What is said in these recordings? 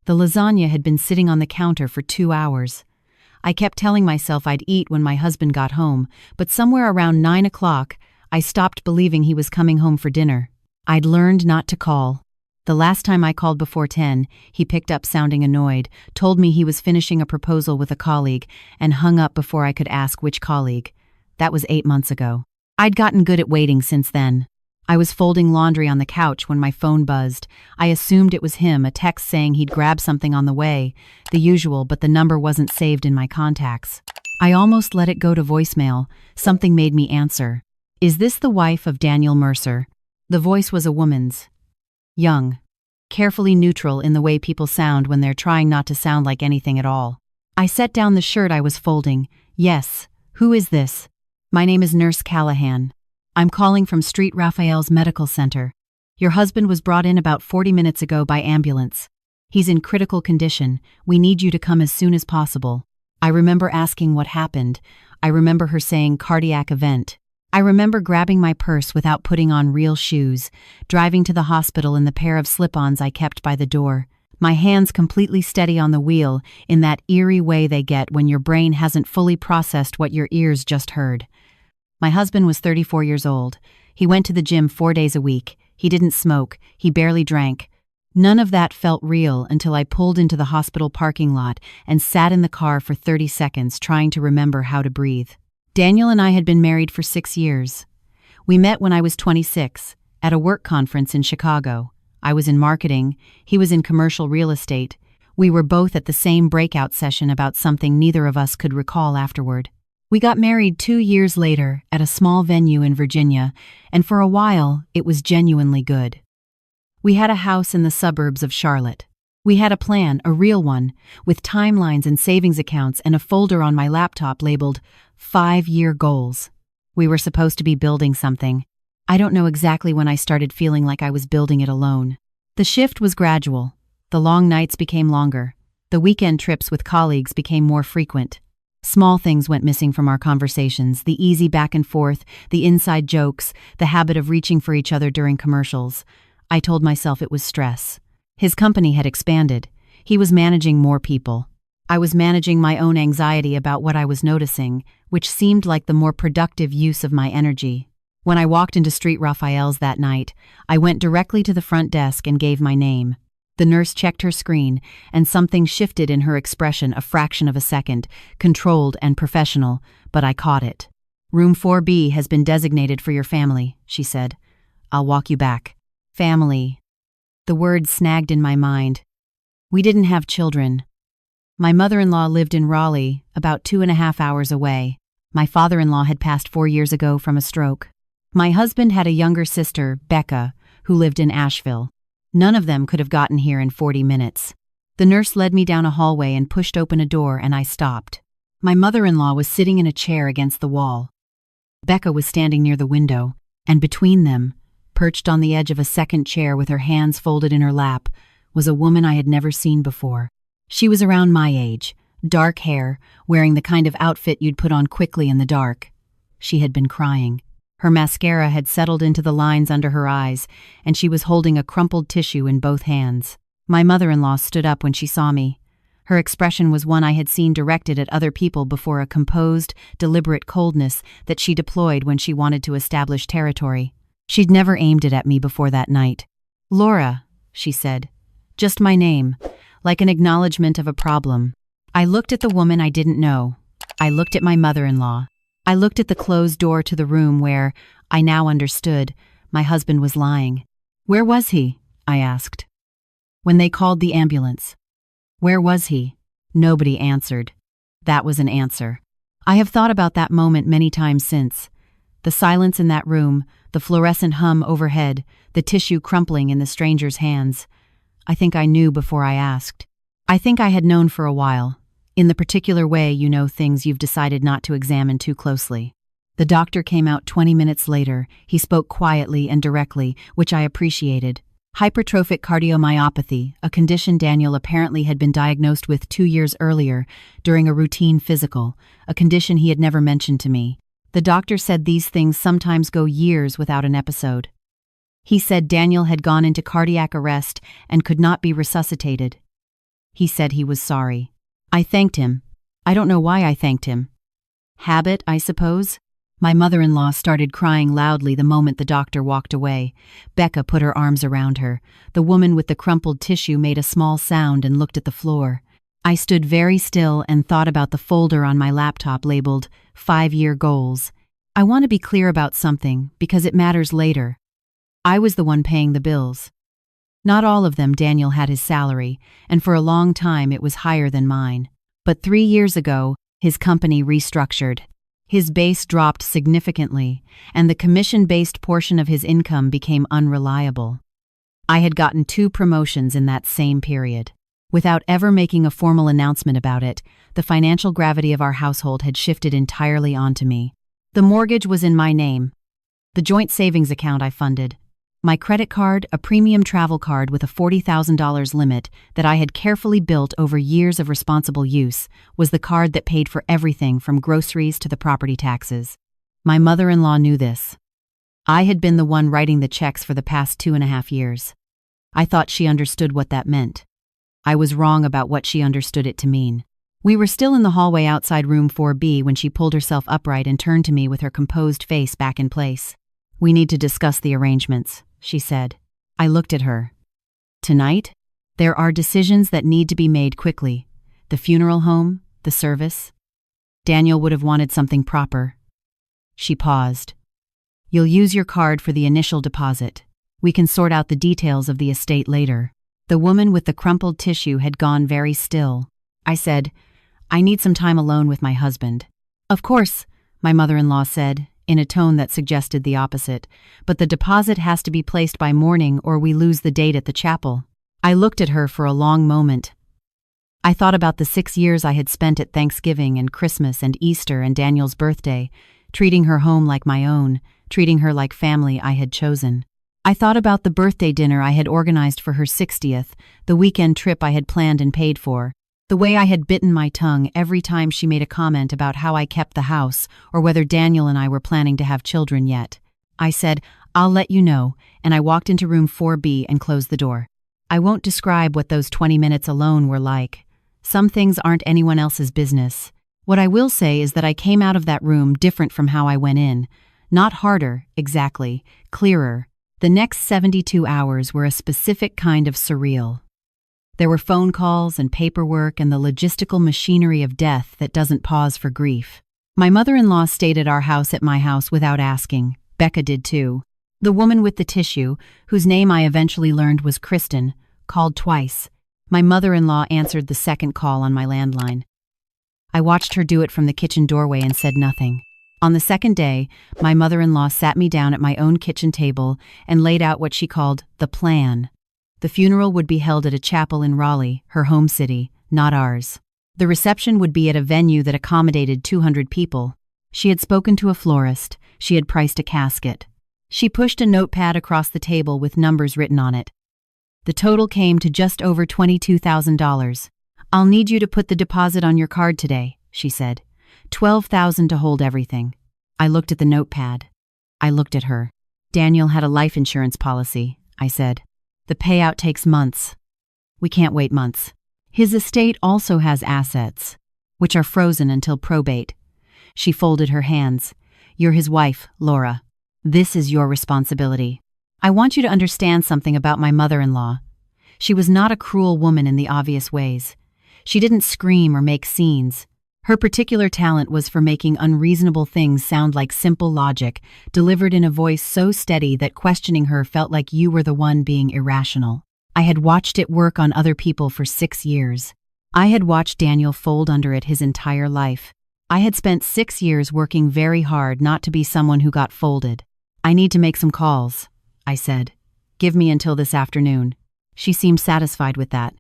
The lasagna had been sitting on the counter for 2 hours. I kept telling myself I'd eat when my husband got home, but somewhere around 9 o'clock, I stopped believing he was coming home for dinner. I'd learned not to call. The last time I called before 10, he picked up sounding annoyed, told me he was finishing a proposal with a colleague, and hung up before I could ask which colleague. That was 8 months ago. I'd gotten good at waiting since then. I was folding laundry on the couch when my phone buzzed. I assumed it was him, a text saying he'd grab something on the way, the usual, but the number wasn't saved in my contacts. I almost let it go to voicemail. Something made me answer. "Is this the wife of Daniel Mercer?" The voice was a woman's. Young. Carefully neutral in the way people sound when they're trying not to sound like anything at all. I set down the shirt I was folding. "Yes. Who is this?" "My name is Nurse Callahan. I'm calling from Street Raphael's Medical Center. Your husband was brought in about 40 minutes ago by ambulance. He's in critical condition. We need you to come as soon as possible." I remember asking what happened. I remember her saying cardiac event. I remember grabbing my purse without putting on real shoes, driving to the hospital in the pair of slip-ons I kept by the door, my hands completely steady on the wheel in that eerie way they get when your brain hasn't fully processed what your ears just heard. My husband was 34 years old. He went to the gym 4 days a week. He didn't smoke. He barely drank. None of that felt real until I pulled into the hospital parking lot and sat in the car for 30 seconds trying to remember how to breathe. Daniel and I had been married for 6 years. We met when I was 26, at a work conference in Chicago. I was in marketing. He was in commercial real estate. We were both at the same breakout session about something neither of us could recall afterward. We got married 2 years later at a small venue in Virginia, and for a while, it was genuinely good. We had a house in the suburbs of Charlotte. We had a plan, a real one, with timelines and savings accounts and a folder on my laptop labeled 5-year goals. We were supposed to be building something. I don't know exactly when I started feeling like I was building it alone. The shift was gradual. The long nights became longer. The weekend trips with colleagues became more frequent. Small things went missing from our conversations, the easy back and forth, the inside jokes, the habit of reaching for each other during commercials. I told myself it was stress. His company had expanded. He was managing more people. I was managing my own anxiety about what I was noticing, which seemed like the more productive use of my energy. When I walked into Street Raphael's that night, I went directly to the front desk and gave my name. The nurse checked her screen, and something shifted in her expression a fraction of a second, controlled and professional, but I caught it. "Room 4B has been designated for your family," she said. "I'll walk you back." Family. The word snagged in my mind. We didn't have children. My mother-in-law lived in Raleigh, about 2.5 hours away. My father-in-law had passed 4 years ago from a stroke. My husband had a younger sister, Becca, who lived in Asheville. None of them could have gotten here in 40 minutes. The nurse led me down a hallway and pushed open a door, and I stopped. My mother-in-law was sitting in a chair against the wall. Becca was standing near the window, and between them, perched on the edge of a second chair with her hands folded in her lap, was a woman I had never seen before. She was around my age, dark hair, wearing the kind of outfit you'd put on quickly in the dark. She had been crying. Her mascara had settled into the lines under her eyes, and she was holding a crumpled tissue in both hands. My mother-in-law stood up when she saw me. Her expression was one I had seen directed at other people before, a composed, deliberate coldness that she deployed when she wanted to establish territory. She'd never aimed it at me before that night. "Laura," she said. Just my name, like an acknowledgement of a problem. I looked at the woman I didn't know. I looked at my mother-in-law. I looked at the closed door to the room where, I now understood, my husband was lying. "Where was he?" I asked. "When they called the ambulance." "Where was he?" Nobody answered. That was an answer. I have thought about that moment many times since. The silence in that room, the fluorescent hum overhead, the tissue crumpling in the stranger's hands. I think I knew before I asked. I think I had known for a while. In the particular way you know things you've decided not to examine too closely. The doctor came out 20 minutes later. He spoke quietly and directly, which I appreciated. Hypertrophic cardiomyopathy, a condition Daniel apparently had been diagnosed with 2 years earlier during a routine physical, a condition he had never mentioned to me. The doctor said these things sometimes go years without an episode. He said Daniel had gone into cardiac arrest and could not be resuscitated. He said he was sorry. I thanked him. I don't know why I thanked him. Habit, I suppose? My mother-in-law started crying loudly the moment the doctor walked away. Becca put her arms around her. The woman with the crumpled tissue made a small sound and looked at the floor. I stood very still and thought about the folder on my laptop labeled 5-year goals. I want to be clear about something because it matters later. I was the one paying the bills. Not all of them Daniel had his salary, and for a long time it was higher than mine. But 3 years ago, his company restructured. His base dropped significantly, and the commission-based portion of his income became unreliable. I had gotten 2 promotions in that same period. Without ever making a formal announcement about it, the financial gravity of our household had shifted entirely onto me. The mortgage was in my name. The joint savings account I funded. My credit card, a premium travel card with a $40,000 limit that I had carefully built over years of responsible use, was the card that paid for everything from groceries to the property taxes. My mother-in-law knew this. I had been the one writing the checks for the past 2.5 years. I thought she understood what that meant. I was wrong about what she understood it to mean. We were still in the hallway outside room 4B when she pulled herself upright and turned to me with her composed face back in place. "We need to discuss the arrangements," she said. I looked at her. "Tonight? There are decisions that need to be made quickly. The funeral home, the service. Daniel would have wanted something proper." She paused. "You'll use your card for the initial deposit. We can sort out the details of the estate later." The woman with the crumpled tissue had gone very still. I said, "I need some time alone with my husband." "Of course," my mother-in-law said, in a tone that suggested the opposite, "but the deposit has to be placed by morning or we lose the date at the chapel." I looked at her for a long moment. I thought about the 6 years I had spent at Thanksgiving and Christmas and Easter and Daniel's birthday, treating her home like my own, treating her like family I had chosen. I thought about the birthday dinner I had organized for her 60th, the weekend trip I had planned and paid for, the way I had bitten my tongue every time she made a comment about how I kept the house or whether Daniel and I were planning to have children yet. I said, "I'll let you know," and I walked into room 4B and closed the door. I won't describe what those 20 minutes alone were like. Some things aren't anyone else's business. What I will say is that I came out of that room different from how I went in. Not harder, exactly, clearer. The next 72 hours were a specific kind of surreal. There were phone calls and paperwork and the logistical machinery of death that doesn't pause for grief. My mother-in-law stayed at our house at my house without asking. Becca did too. The woman with the tissue, whose name I eventually learned was Kristen, called twice. My mother-in-law answered the second call on my landline. I watched her do it from the kitchen doorway and said nothing. On the second day, my mother-in-law sat me down at my own kitchen table and laid out what she called the plan. The funeral would be held at a chapel in Raleigh, her home city, not ours. The reception would be at a venue that accommodated 200 people. She had spoken to a florist. She had priced a casket. She pushed a notepad across the table with numbers written on it. The total came to just over $22,000. "I'll need you to put the deposit on your card today," she said. $12,000 to hold everything. I looked at the notepad. I looked at her. "Daniel had a life insurance policy," I said. "The payout takes months. We can't wait months. His estate also has assets, which are frozen until probate." She folded her hands. "You're his wife, Laura. This is your responsibility. I want you to understand something about my mother-in-law. She was not a cruel woman in the obvious ways. She didn't scream or make scenes. Her particular talent was for making unreasonable things sound like simple logic, delivered in a voice so steady that questioning her felt like you were the one being irrational. I had watched it work on other people for 6 years. I had watched Daniel fold under it his entire life. I had spent 6 years working very hard not to be someone who got folded. "I need to make some calls," I said. "Give me until this afternoon." She seemed satisfied with that.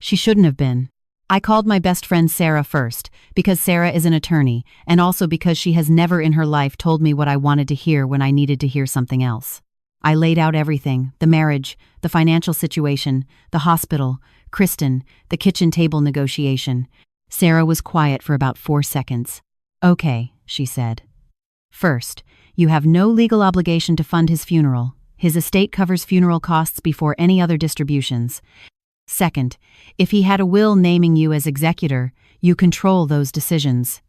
She shouldn't have been. I called my best friend Sarah first, because Sarah is an attorney, and also because she has never in her life told me what I wanted to hear when I needed to hear something else. I laid out everything: the marriage, the financial situation, the hospital, Kristen, the kitchen table negotiation. Sarah was quiet for about 4 seconds. "Okay," she said. "First, you have no legal obligation to fund his funeral. His estate covers funeral costs before any other distributions. Second, if he had a will naming you as executor, you control those decisions.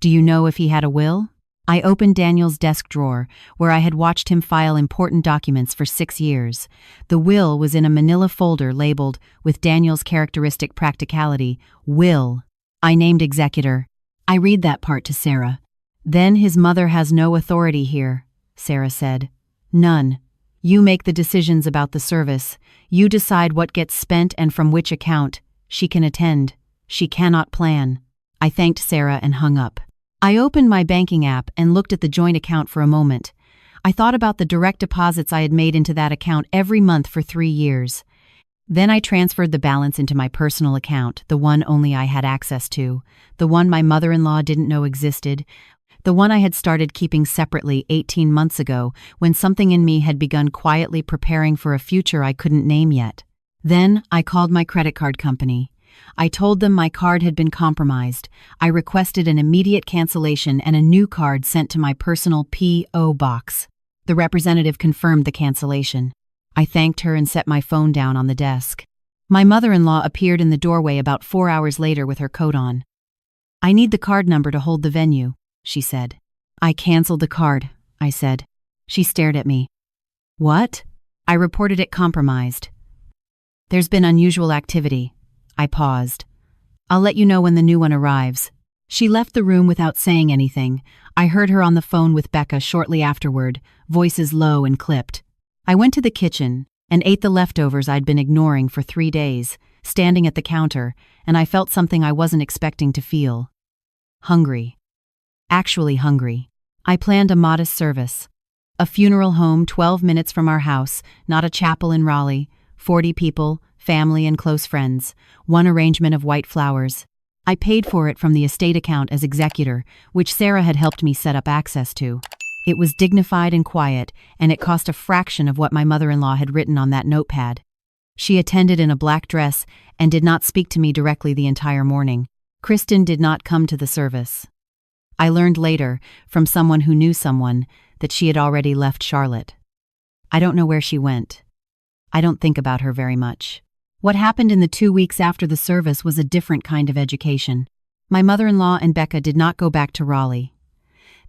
Do you know if he had a will? I opened Daniel's desk drawer, where I had watched him file important documents for 6 years. The will was in a manila folder labeled, with Daniel's characteristic practicality, Will. I named executor. I read that part to Sarah. Then his mother has no authority here, Sarah said. None. You make the decisions about the service. You decide what gets spent and from which account. She can attend. She cannot plan. I thanked Sarah and hung up. I opened my banking app and looked at the joint account for a moment. I thought about the direct deposits I had made into that account every month for 3 years. Then I transferred the balance into my personal account, the one only I had access to, the one my mother-in-law didn't know existed, the one I had started keeping separately 18 months ago when something in me had begun quietly preparing for a future I couldn't name yet. Then I called my credit card company. I told them my card had been compromised. I requested an immediate cancellation and a new card sent to my personal P.O. box. The representative confirmed the cancellation. I thanked her and set my phone down on the desk. My mother-in-law appeared in the doorway about 4 hours later with her coat on. I need the card number to hold the venue, she said. I canceled the card, I said. She stared at me. What? I reported it compromised. There's been unusual activity. I paused. I'll let you know when the new one arrives. She left the room without saying anything. I heard her on the phone with Becca shortly afterward, voices low and clipped. I went to the kitchen and ate the leftovers I'd been ignoring for 3 days, standing at the counter, and I felt something I wasn't expecting to feel. Hungry. Actually hungry. I planned a modest service. A funeral home 12 minutes from our house, not a chapel in Raleigh, 40 people, family and close friends, one arrangement of white flowers. I paid for it from the estate account as executor, which Sarah had helped me set up access to. It was dignified and quiet, and it cost a fraction of what my mother-in-law had written on that notepad. She attended in a black dress and did not speak to me directly the entire morning. Kristen did not come to the service. I learned later, from someone who knew someone, that she had already left Charlotte. I don't know where she went. I don't think about her very much. What happened in the 2 weeks after the service was a different kind of education. My mother-in-law and Becca did not go back to Raleigh.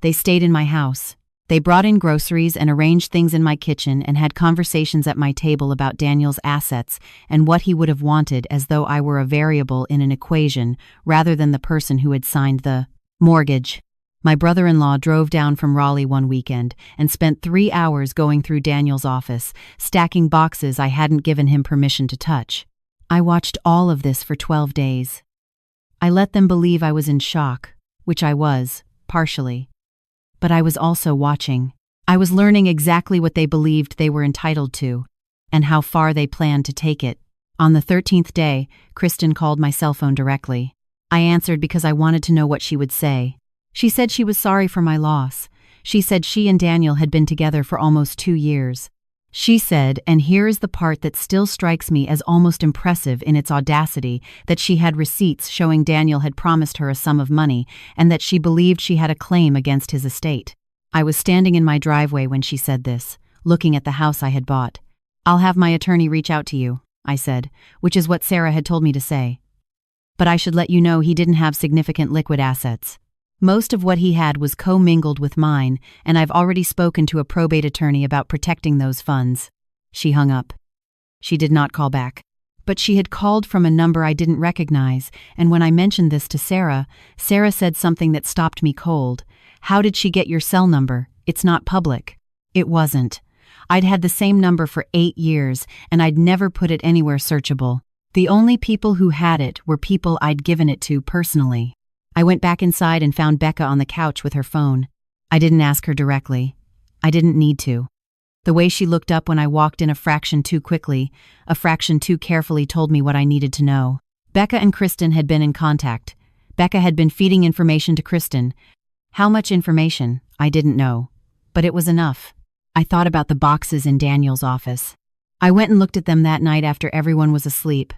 They stayed in my house. They brought in groceries and arranged things in my kitchen and had conversations at my table about Daniel's assets and what he would have wanted, as though I were a variable in an equation rather than the person who had signed the mortgage. My brother-in-law drove down from Raleigh one weekend and spent 3 hours going through Daniel's office, stacking boxes I hadn't given him permission to touch. I watched all of this for 12 days. I let them believe I was in shock, which I was, partially. But I was also watching. I was learning exactly what they believed they were entitled to, and how far they planned to take it. On the 13th day, Kristen called my cell phone directly. I answered because I wanted to know what she would say. She said she was sorry for my loss. She said she and Daniel had been together for almost 2 years. She said, and here is the part that still strikes me as almost impressive in its audacity, that she had receipts showing Daniel had promised her a sum of money and that she believed she had a claim against his estate. I was standing in my driveway when she said this, looking at the house I had bought. I'll have my attorney reach out to you, I said, which is what Sarah had told me to say. But I should let you know he didn't have significant liquid assets. Most of what he had was commingled with mine, and I've already spoken to a probate attorney about protecting those funds. She hung up. She did not call back. But she had called from a number I didn't recognize, and when I mentioned this to Sarah, Sarah said something that stopped me cold. How did she get your cell number? It's not public. It wasn't. I'd had the same number for 8 years, and I'd never put it anywhere searchable. The only people who had it were people I'd given it to personally. I went back inside and found Becca on the couch with her phone. I didn't ask her directly. I didn't need to. The way she looked up when I walked in a fraction too quickly, a fraction too carefully, told me what I needed to know. Becca and Kristen had been in contact. Becca had been feeding information to Kristen. How much information, I didn't know. But it was enough. I thought about the boxes in Daniel's office. I went and looked at them that night after everyone was asleep.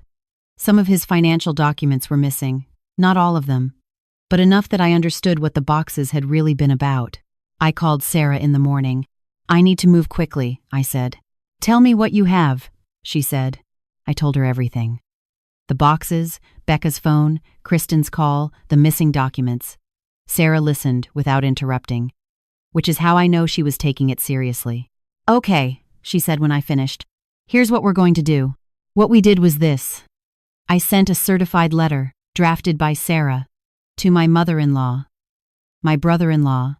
Some of his financial documents were missing. Not all of them. But enough that I understood what the boxes had really been about. I called Sarah in the morning. I need to move quickly, I said. Tell me what you have, she said. I told her everything. The boxes, Becca's phone, Kristen's call, the missing documents. Sarah listened without interrupting, which is how I know she was taking it seriously. "Okay," she said when I finished. "Here's what we're going to do." What we did was this. I sent a certified letter, drafted by Sarah, to my mother-in-law, my brother-in-law,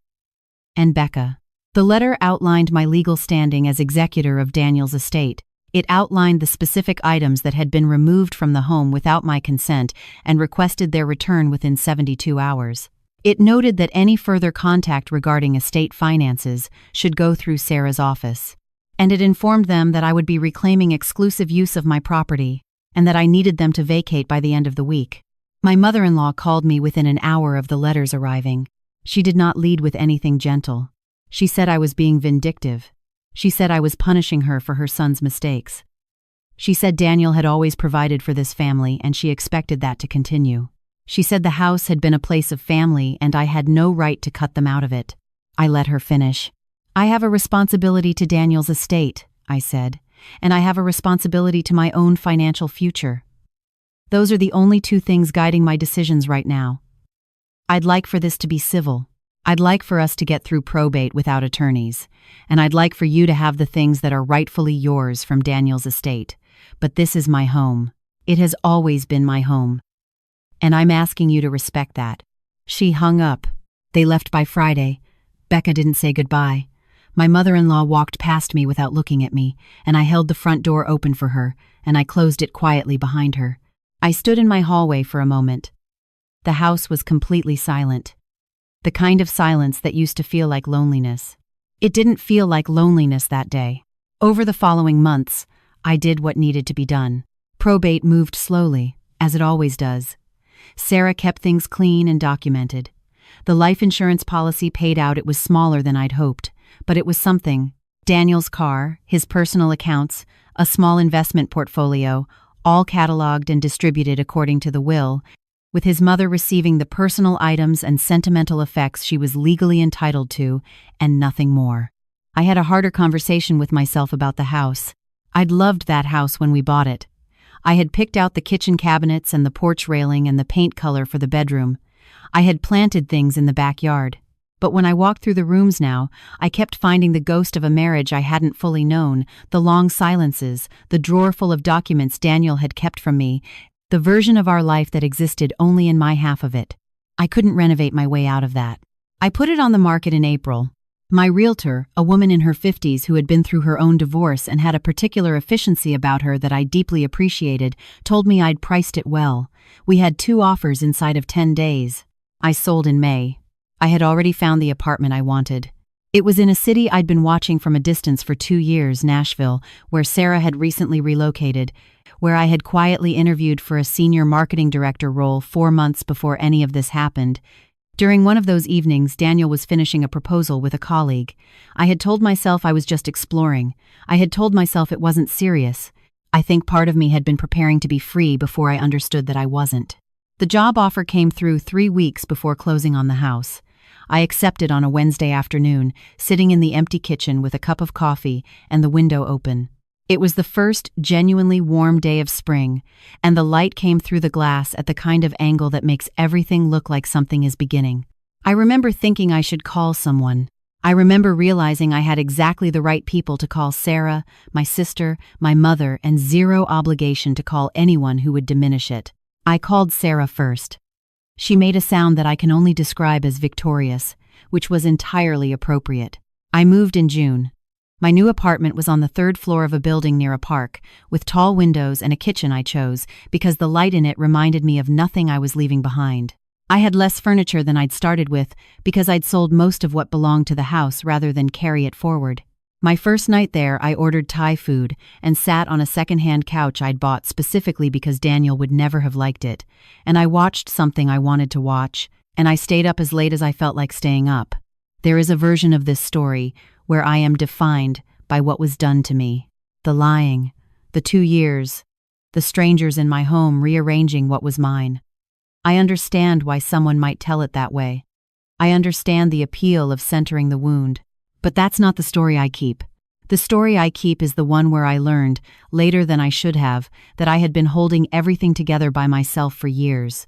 and Becca. The letter outlined my legal standing as executor of Daniel's estate. It outlined the specific items that had been removed from the home without my consent and requested their return within 72 hours. It noted that any further contact regarding estate finances should go through Sarah's office. And it informed them that I would be reclaiming exclusive use of my property and that I needed them to vacate by the end of the week. My mother-in-law called me within an hour of the letters arriving. She did not lead with anything gentle. She said I was being vindictive. She said I was punishing her for her son's mistakes. She said Daniel had always provided for this family and she expected that to continue. She said the house had been a place of family and I had no right to cut them out of it. I let her finish. "I have a responsibility to Daniel's estate," I said, "and I have a responsibility to my own financial future. Those are the only two things guiding my decisions right now. I'd like for this to be civil. I'd like for us to get through probate without attorneys, and I'd like for you to have the things that are rightfully yours from Daniel's estate. But this is my home. It has always been my home. And I'm asking you to respect that." She hung up. They left by Friday. Becca didn't say goodbye. My mother-in-law walked past me without looking at me, and I held the front door open for her, and I closed it quietly behind her. I stood in my hallway for a moment. The house was completely silent. The kind of silence that used to feel like loneliness. It didn't feel like loneliness that day. Over the following months, I did what needed to be done. Probate moved slowly, as it always does. Sarah kept things clean and documented. The life insurance policy paid out. It was smaller than I'd hoped, but it was something. Daniel's car, his personal accounts, a small investment portfolio, all cataloged and distributed according to the will, with his mother receiving the personal items and sentimental effects she was legally entitled to, and nothing more. I had a harder conversation with myself about the house. I'd loved that house when we bought it. I had picked out the kitchen cabinets and the porch railing and the paint color for the bedroom. I had planted things in the backyard. But when I walked through the rooms now, I kept finding the ghost of a marriage I hadn't fully known, the long silences, the drawer full of documents Daniel had kept from me, the version of our life that existed only in my half of it. I couldn't renovate my way out of that. I put it on the market in April. My realtor, a woman in her 50s who had been through her own divorce and had a particular efficiency about her that I deeply appreciated, told me I'd priced it well. We had 2 offers inside of 10 days. I sold in May. I had already found the apartment I wanted. It was in a city I'd been watching from a distance for 2 years, Nashville, where Sarah had recently relocated, where I had quietly interviewed for a senior marketing director role 4 months before any of this happened. During one of those evenings, Daniel was finishing a proposal with a colleague. I had told myself I was just exploring. I had told myself it wasn't serious. I think part of me had been preparing to be free before I understood that I wasn't. The job offer came through 3 weeks before closing on the house. I accepted on a Wednesday afternoon, sitting in the empty kitchen with a cup of coffee and the window open. It was the first genuinely warm day of spring, and the light came through the glass at the kind of angle that makes everything look like something is beginning. I remember thinking I should call someone. I remember realizing I had exactly the right people to call: Sarah, my sister, my mother, and zero obligation to call anyone who would diminish it. I called Sarah first. She made a sound that I can only describe as victorious, which was entirely appropriate. I moved in June. My new apartment was on the 3rd floor of a building near a park, with tall windows and a kitchen I chose because the light in it reminded me of nothing I was leaving behind. I had less furniture than I'd started with because I'd sold most of what belonged to the house rather than carry it forward. My first night there, I ordered Thai food and sat on a second-hand couch I'd bought specifically because Daniel would never have liked it, and I watched something I wanted to watch, and I stayed up as late as I felt like staying up. There is a version of this story where I am defined by what was done to me. The lying, the 2 years, the strangers in my home rearranging what was mine. I understand why someone might tell it that way. I understand the appeal of centering the wound. But that's not the story I keep. The story I keep is the one where I learned, later than I should have, that I had been holding everything together by myself for years.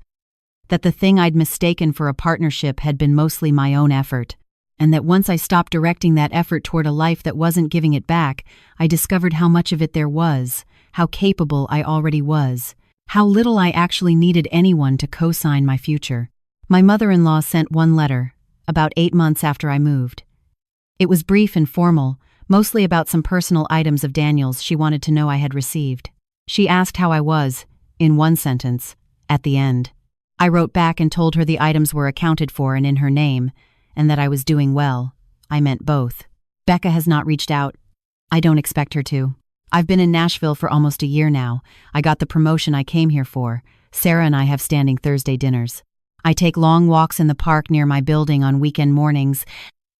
That the thing I'd mistaken for a partnership had been mostly my own effort. And that once I stopped directing that effort toward a life that wasn't giving it back, I discovered how much of it there was, how capable I already was, how little I actually needed anyone to co-sign my future. My mother-in-law sent one letter, about 8 months after I moved. It was brief and formal, mostly about some personal items of Daniel's she wanted to know I had received. She asked how I was, in one sentence, at the end. I wrote back and told her the items were accounted for and in her name, and that I was doing well. I meant both. Becca has not reached out. I don't expect her to. I've been in Nashville for almost a year now. I got the promotion I came here for. Sarah and I have standing Thursday dinners. I take long walks in the park near my building on weekend mornings,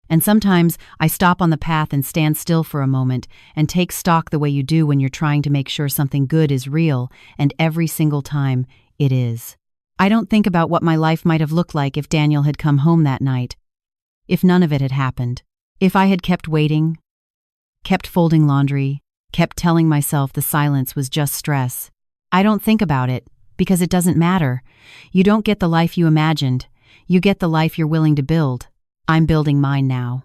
and sometimes I stop on the path and stand still for a moment and take stock the way you do when you're trying to make sure something good is real, and every single time, it is. I don't think about what my life might have looked like if Daniel had come home that night. If none of it had happened. If I had kept waiting, kept folding laundry, kept telling myself the silence was just stress. I don't think about it, because it doesn't matter. You don't get the life you imagined. You get the life you're willing to build. I'm building mine now.